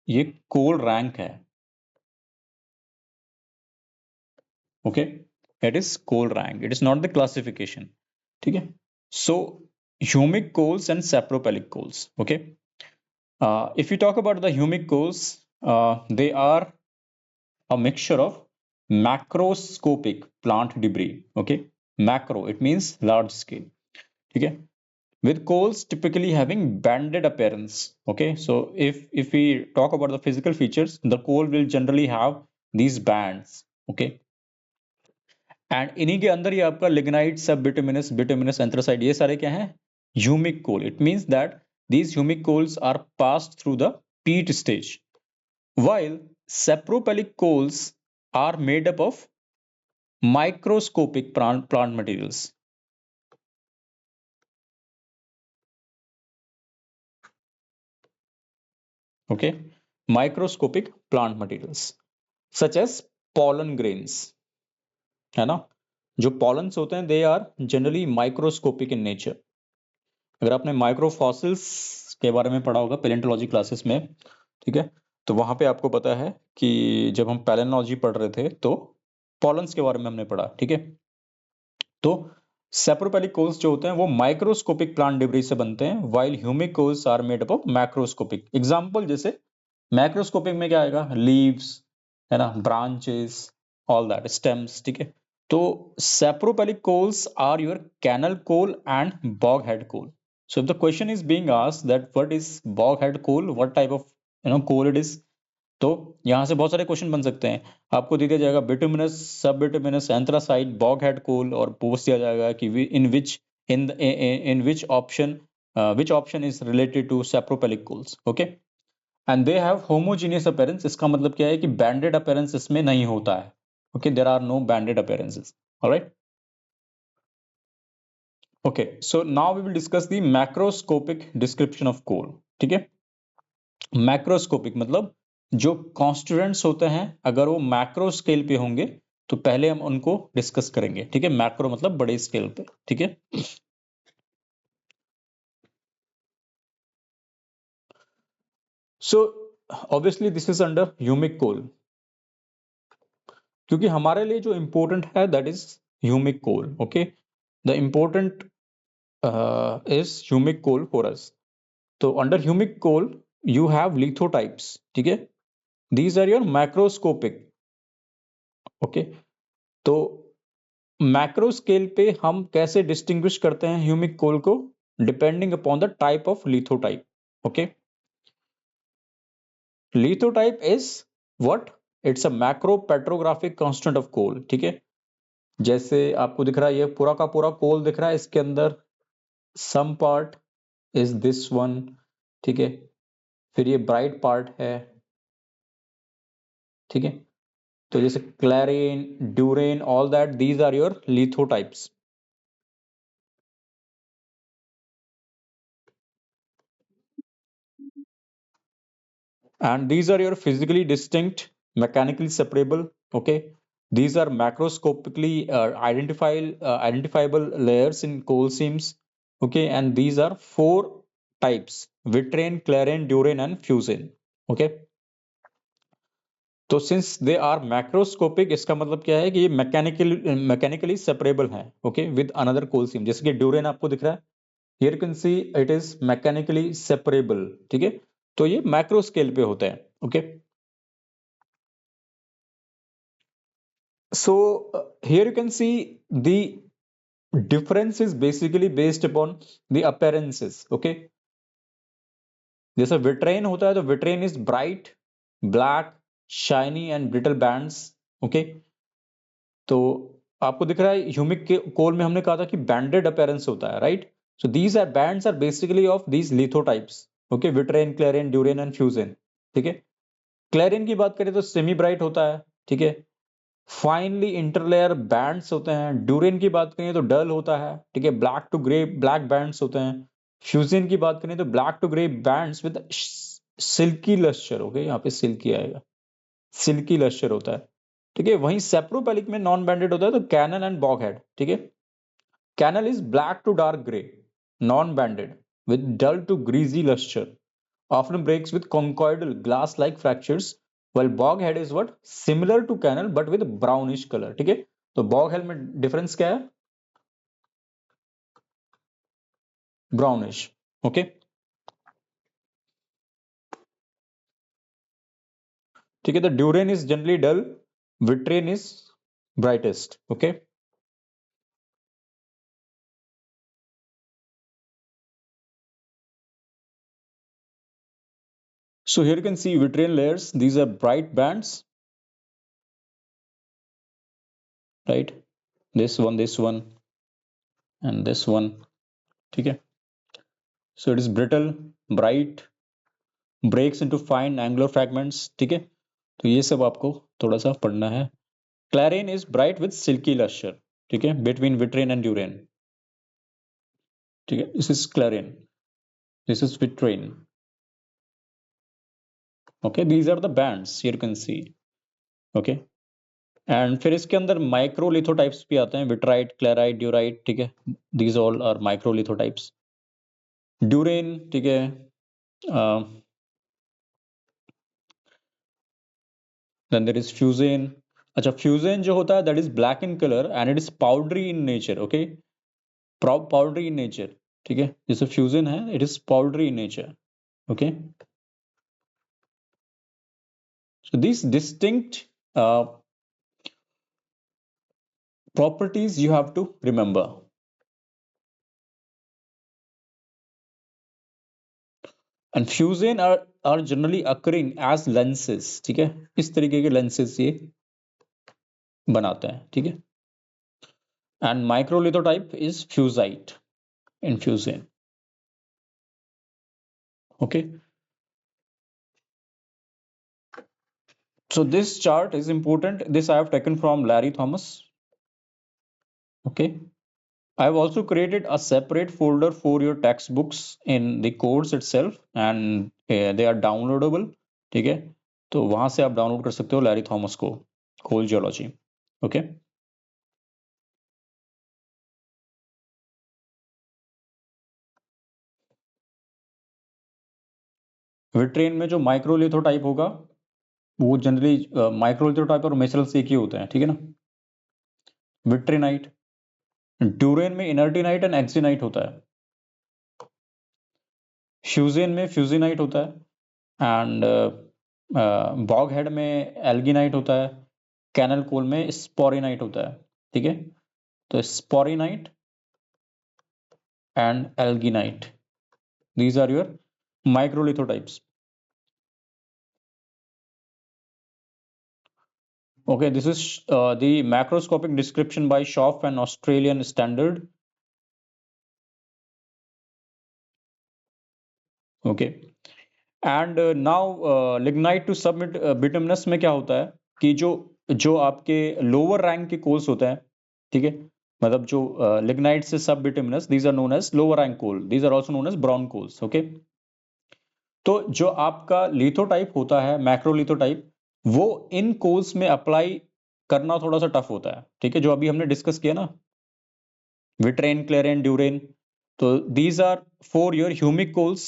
ये कोल rank है, okay? It is coal rank, it is not the classification, ठीक है? So humic coals and sapropelic coals, okay? If you talk about the humic coals, they are a mixture of macroscopic plant debris, okay? Macro, it means large scale, okay? With coals typically having banded appearance, okay? So if we talk about the physical features, the coal will generally have these bands, okay? And इन्हीं के अंदर ही आपका lignite, सब bituminous, bituminous एंथ्रासाइड, ये सारे क्या हैं? Humic coal. It means that these humic coals are passed through the peat stage, while sapropelic coals are made up of microscopic plant materials. Okay, microscopic plant materials such as pollen grains, है ना? जो pollens होते हैं, they are generally microscopic in nature. अगर आपने माइक्रोफॉसिल्स के बारे में पढ़ा होगा पैलेंटोलॉजी क्लासेस में, ठीक है, तो वहां पे आपको पता है कि जब हम पैलेंटोलॉजी पढ़ रहे थे तो पॉलन्स के बारे में हमने पढ़ा, ठीक है? तो सेप्रोपेलिक कोल्स जो होते हैं वो माइक्रोस्कोपिक प्लांट डिब्री से बनते हैं, while humic coals are made up of macroscopic. Example जैसे मैक्रोस्कोपिक में क्या आएगा? लीव्स, है ना, ब्रांचेस, ऑल दैट, स्टेम्स, ठीक है? तो sapropelic coals are your canal coal and bog head coal. So if the question is being asked that what is bog head coal, what type of coal it is, तो यहाँ से बहुत सारे question बन सकते हैं. आपको दे दिया जाएगा bituminous, sub bituminous, anthracite, boghead coal, और पूछ दिया जाएगा कि in which option is related to sapropelic coals, okay? And they have homogeneous appearance. इसका मतलब क्या है कि बैंडेड अपीयरेंस इसमें नहीं होता है, okay? There are no banded appearances, alright? Okay, so now we will discuss the macroscopic description of coal, ठीक है? मैक्रोस्कोपिक मतलब जो कॉन्स्टिट्यूएंट्स होते हैं, अगर वो मैक्रो स्केल पे होंगे तो पहले हम उनको डिस्कस करेंगे, ठीक है? मैक्रो मतलब बड़े स्केल पे, ठीक है? So obviously this is under humic coal, क्योंकि हमारे लिए जो इंपॉर्टेंट है that is humic coal, okay? The important is humic coal for us. तो under humic coal you have lithotypes, ठीक है? These are your macroscopic, okay? तो macro scale पे हम कैसे डिस्टिंग्विश करते हैं ह्यूमिक कोल को? Depending upon the type of lithotype, okay? Lithotype is what? It's a macro petrographic constant of coal, ठीक है? जैसे आपको दिख रहा है, ये पूरा का पूरा कोल दिख रहा है, इसके अंदर some part is this one, ठीक है? फिर ये ब्राइट पार्ट है, ठीक है? तो जैसे clarain, durain, all that, these are your lithotypes. And these are your physically distinct, mechanically separable, okay? These are macroscopically identifiable layers in coal seams, okay? And these are four types: vitrine, clarine, duraine and fusine, okay? तो since they are macroscopic, इसका मतलब क्या है कि ये mechanically separable हैं, okay, with another कोल सीम. जैसे कि ड्यूरेन आपको दिख रहा है, here you can see it is mechanically separable, ठीक है? तो ये मैक्रो स्केल पे होता है, okay? So here you can see the difference is basically based upon the appearances, okay? जैसे विट्रेन होता है तो vitrain is bright, black, shiny and brittle bands, okay? तो आपको दिख रहा है ह्यूमिक के कोल में हमने कहा था कि बैंडेड अपीयरेंस होता है, right? So these are bands are basically of these lithotypes, okay? Vitrain, clarain, durain and fusain, ठीक है? क्लेरेन की बात करें तो सेमी ब्राइट होता है, ठीक है? फाइनली इंटरलेयर बैंड्स होते हैं. ड्यूरेन की बात करें तो डल होता है, ठीक है? Black to grey black bands होते हैं. फ्यूजन की बात करें तो black to grey bands with silky lustre, okay? यहाँ पे सिल्की आएगा, सिल्की लस्टर होता है, ठीक है? वहीं सेप्रोपेलिक में नॉन बैंडेड होता है, तो कैनल एंड बॉग हेड, ठीक है? Cannel is black to dark grey, non banded, with dull to greasy luster, often breaks with conchoidal glass-like fractures, while bog head is what? Similar to canal but with brownish color, ठीक है? तो bog hello में difference क्या है? Brownish. Okay, ठीक है। The durain is generally dull, vitrain is brightest. Okay, so here you can see vitrine layers. These are bright bands, right? This one and this one, ठीक है। So it is brittle, bright, breaks into fine angular fragments, ठीक है। तो ये सब आपको थोड़ा सा पढ़ना है। Clarine is bright with silky luster, ठीक है, between vitrine and durian, ठीक है। This is clarine, this is vitrine. Okay, these are the bands here you can see. Okay, and फिर इसके अंदर माइक्रोलिथोटाइप्स भी आते हैं, विट्राइट, क्लेराइट, ड्यूराइट, ठीक है। These all are microlithotypes. Durain, ठीक है, देन देयर इज फ्यूजेन। अच्छा, फ्यूजेन जो होता है that is black in colour and it is powdery in nature. Okay, powdery in nature, ठीक है। जैसे फ्यूजन है, it is powdery in nature. Okay, so these distinct properties you have to remember. And fusion are generally occurring as lenses, ठीक है। इस तरीके के lenses ये बनाते हैं, ठीक है। And microlithotype is fusite in fusion. Okay, so this chart is important. This I have taken from Larry Thomas. Okay, I have also created a separate folder for your textbooks in the course itself, and they are downloadable, ठीक है। तो वहां से आप download कर सकते हो Larry Thomas को, कोल जियोलॉजी। ओके, विट्रेन में जो माइक्रोलिथोटाइप होगा वो जनरली माइक्रोलिथोटाइप और मेसल्स एक ही होते हैं, ठीक है ना। विट्रेनाइट, ड्यूरेन में इनर्टिनाइट एंड एक्सिनाइट होता है, फ्यूजेन में फ्यूजिनाइट होता है, एंड बॉग हेड में एल्गिनाइट होता है, कैनल कोल में स्पोरिनाइट होता है, ठीक है। तो स्पोरिनाइट and एल्गिनाइट, these are your microlithotypes. Okay, this is the macroscopic description by Schopf, an Australian standard. Okay, and now lignite to submit bituminous में क्या होता है कि जो जो आपके लोअर रैंक के कोल्स होते हैं, ठीक है, मतलब जो लिग्नाइट से सब bituminous, these are known as lower rank coal, these are also known as brown coals. Okay, तो जो आपका लिथोटाइप होता है, मैक्रोलिथोटाइप, वो इन कोल्स में अप्लाई करना थोड़ा सा टफ होता है, ठीक है, जो अभी हमने डिस्कस किया ना, विट्रेन, क्लेरेन, ड्यूरेन। तो these are for your humic coals.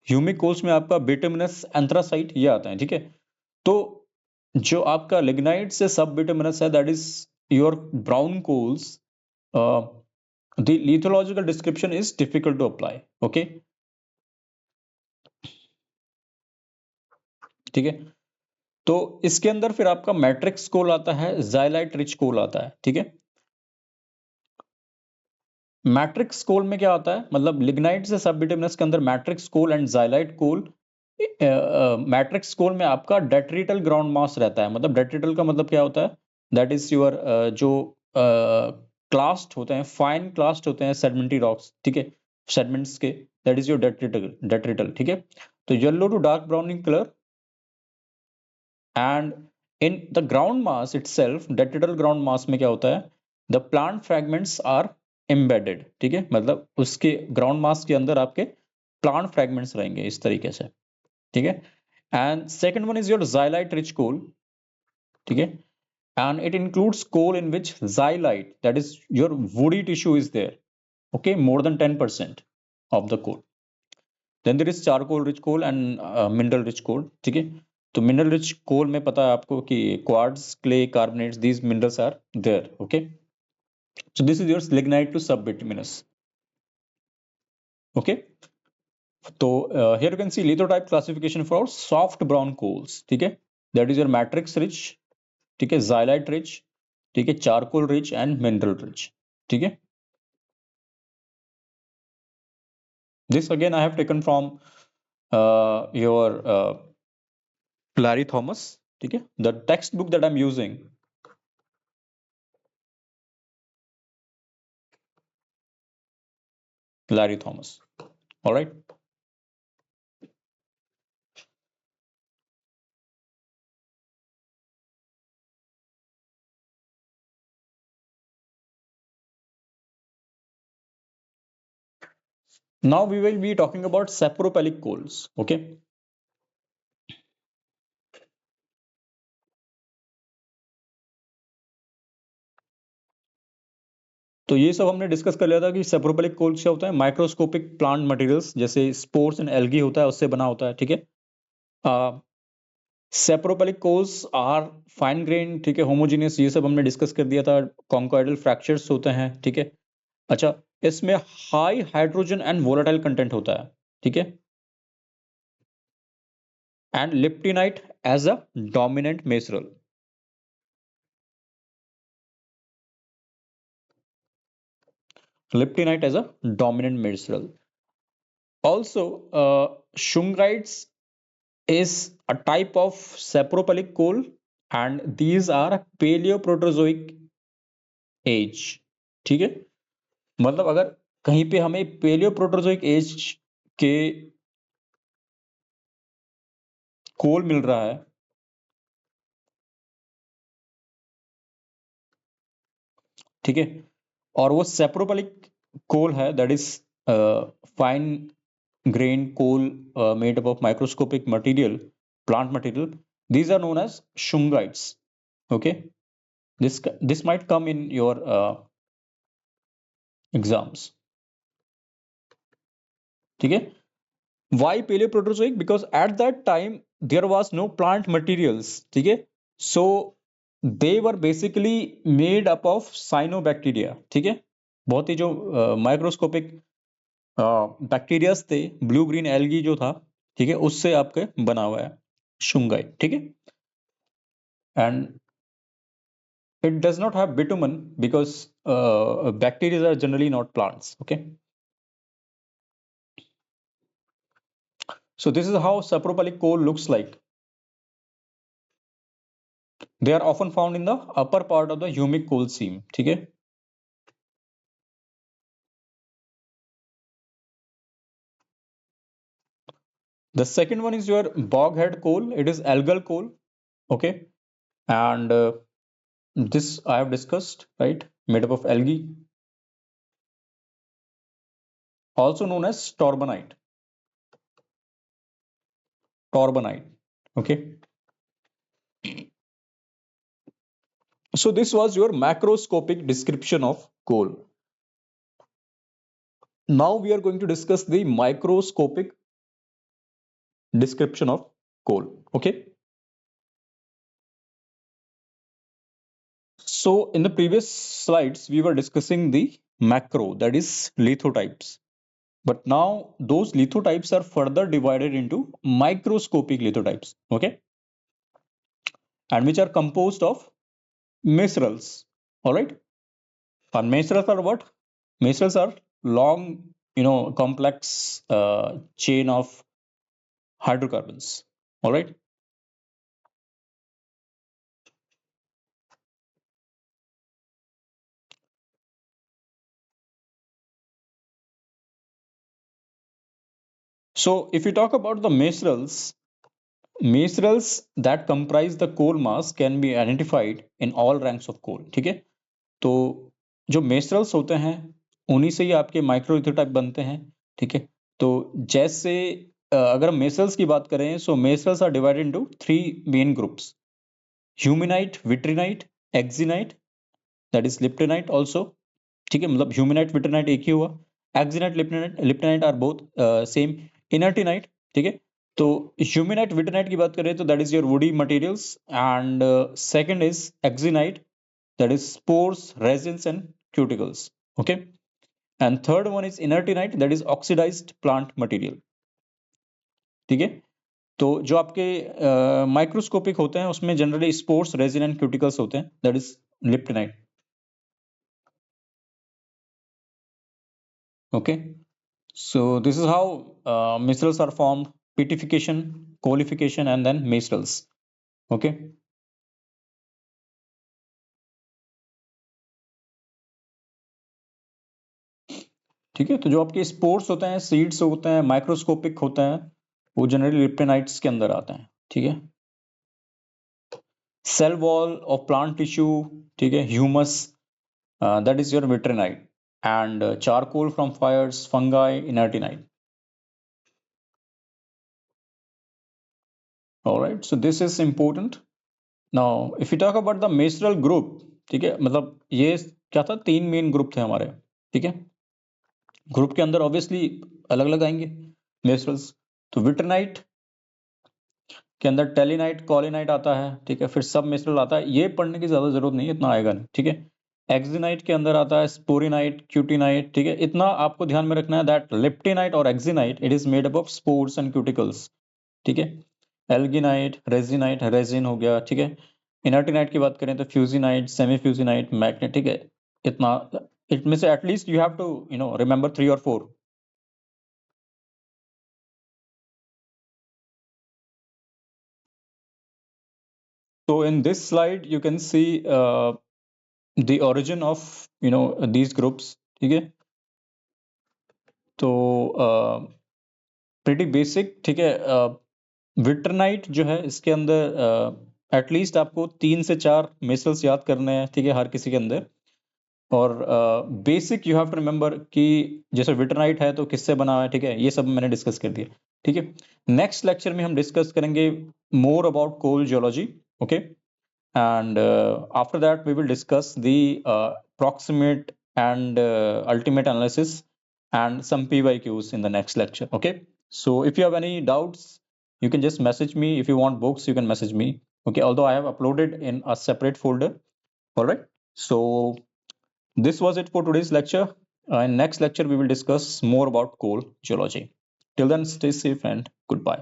Humic coals में आपका बिटुमिनस, एंथ्रासाइट ये आता है, ठीक है। तो जो आपका लिग्नाइट से सब बिटुमिनस है that is your brown coals, the lithological description is difficult to apply. Okay, ठीक है। तो इसके अंदर फिर आपका मैट्रिक्स कोल आता है, जाइलाइट रिच कोल आता है, ठीक है। मैट्रिक्स कोल में क्या होता है, मतलब लिग्नाइट से सब बिटुमिनस के अंदर matrix coal and xylite coal. Matrix coal में आपका डेट्रिटल ग्राउंड मास रहता है। मतलब डेट्रिटल का मतलब क्या होता है, दैट इज योर जो क्लास्ट होते हैं, फाइन क्लास्ट होते हैं सेडिमेंट्री रॉक्स, ठीक है, सेडिमेंट्स के, दैट इज योर डेट्रिटल, ठीक है। तो yellow to dark brown in colour, and in the ground mass itself, detrital ground mass में क्या होता है, the plant fragments are embedded, ठीक है, मतलब उसके ग्राउंड मास के अंदर आपके प्लांट फ्रैगमेंट्स रहेंगे इस तरीके से, ठीक है। And second one is your xylite rich coal, ठीक है, and it includes coal in which xylite, that is your woody tissue, is there. Okay, more than 10% of the coal. Then there is charcoal rich coal and mineral rich coal, ठीक है। तो mineral rich कोल में पता है आपको कि quartz, clay, carbonates, these minerals are there. Okay, so this is your lignite to subbituminous. Okay, तो here you can see lithotype classification for soft brown coals. ठीक है, that is your matrix rich, ठीक है, xylite rich, ठीक है, charcoal rich and mineral rich. ठीक है, this again I have taken from your Larry Thomas. ठीक है, the textbook that I'm using, Larry Thomas. All right. Now we will be talking about sapropelic coals. Okay. तो ये सब हमने discuss कर लिया था कि सेप्रोपेलिक कोल्स क्या होता है, माइक्रोस्कोपिक प्लांट मटेरियल्स जैसे स्पोर्स एंड एल्गी होता है उससे बना होता है. ठीक है, सेप्रोपेलिक कोल्स आर फाइन ग्रेन, ठीक है, होमोजेनियस, ये सब हमने डिस्कस कर दिया था. कॉन्कॉइडल फ्रैक्चर्स होते हैं. ठीक है, अच्छा, इसमें high hydrogen and volatile content होता है. ठीक है, and liptinite as a dominant mineral. Liptinite as a dominant mineral. Also, shungrites is a type of sapropelic coal, and these are paleoproterozoic age. ठीक है, मतलब अगर कहीं पे हमें paleoproterozoic एज के कोल मिल रहा है, ठीक है, और वो सेप्रोपेलिक कोल है, that is fine grain coal made up of microscopic material, plant material, these are known as shungrites. Okay, this might come in your exams. ठीक है, why paleoproterozoic? Because at that time there was no plant materials. ठीक है, so they were basically made up of cyanobacteria. ठीक है, बहुत ही जो microscopic bacterias थे, blue green algae जो था, ठीक है, उससे आपके बना हुआ है शुंगाई. ठीक है, and it does not have bitumen because bacteria are generally not plants. Okay, so this is how sapropelic coal looks like. They are often found in the upper part of the humic coal seam. ठीक है, the second one is your boghead coal. It is algal coal. Okay, and this I have discussed, right, made up of algae, also known as torbanite. Okay, so this was your macroscopic description of coal. Now we are going to discuss the microscopic description of coal. Okay, so in the previous slides we were discussing the macro, that is lithotypes, but now those lithotypes are further divided into microscopic lithotypes. Okay, and which are composed of minerals. All right, and minerals are what? Minerals are long, complex chain of hydrocarbons. All right, so if you talk about the minerals that comprise the coal mass can be identified in all ranks of coal. ठीक है, तो जो minerals होते हैं उन्हीं से ही आपके micro लिथोटाइप बनते हैं. ठीक है, तो जैसे अगर मिनरल्स की बात करें, so minerals are divided into 3 main groups: huminite, vitrinite, exinite, that is liptinite also. ठीक है, मतलब ह्यूमिनाइट विट्रिनाइट एक ही हुआ, exinite liptinite are both same. Inertinite, ठीक है, तो ह्यूमेनाइट विटरनाइट की बात करें तो that is your woody materials, and second is exinite, that is spores, resins and cuticles, okay, and third one is inertinite, that is oxidised plant material, ठीक है। तो जो आपके माइक्रोस्कोपिक होते हैं उसमें generally spores, resin and cuticles होते हैं, that is liptinite, okay. So this is how minerals are formed: petrification, coalification, and then minerals. Okay. ठीक है, तो जो आपके स्पोर्स होते हैं, सीड्स होते हैं, माइक्रोस्कोपिक होते हैं, वो जनरली लिप्टेनाइट्स के अंदर आते हैं, ठीक है। Cell wall of plant tissue, ठीक है, humus, that is your vitrinite, and charcoal from fires, fungi, inertinite. Alright, so this is important. Now, if we talk about the mineral group, ठीक है, मतलब ये क्या था, 3 मेन ग्रुप थे हमारे, ठीक है। ग्रुप के अंदर ऑब्वियसली अलग अलग आएंगे मिनरल्स। तो विटरनाइट के अंदर टेलिनाइट, कॉलिनाइट आता है, ठीक है, फिर सब मिनरल आता है, ये पढ़ने की ज्यादा जरूरत नहीं है, इतना आएगा नहीं, ठीक है। एक्सिनाइट के अंदर आता है स्पोरिनाइट, क्यूटिनाइट, ठीक है। इतना आपको ध्यान में रखना है दैट लिप्टिनाइट और exinite it is made up of spores and cuticles, ठीक है। एल्गिनाइट, रेजिनाइट, रेजिन हो गया, ठीक है। इनर्टिनाइट की बात करें तो फ्यूजिनाइट, सेमी फ्यूजिनाइट, मैग्नेट, ठीक है। इतना, इट में से at least you have to remember 3 or 4. So in this slide, you can see the origin of these groups. ठीक है, तो pretty basic, ठीक है। विट्रनाइट जो है इसके अंदर एटलीस्ट आपको 3 से 4 मिसल्स याद करने हैं, ठीक है, हर किसी के अंदर। और basic you have to remember कि जैसे विट्रनाइट है तो किससे बना हुआ है, ठीक है, ये सब मैंने डिस्कस कर दिया, ठीक है। नेक्स्ट लेक्चर में हम डिस्कस करेंगे more about coal geology, okay. And after that we will discuss the proximate and ultimate analysis and some PYQs in the next lecture, okay. So if you have any doubts, you can just message me. If you want books, you can message me, okay, although I have uploaded in a separate folder. All right, so this was it for today's lecture. In next lecture we will discuss more about coal geology. Till then, stay safe and goodbye.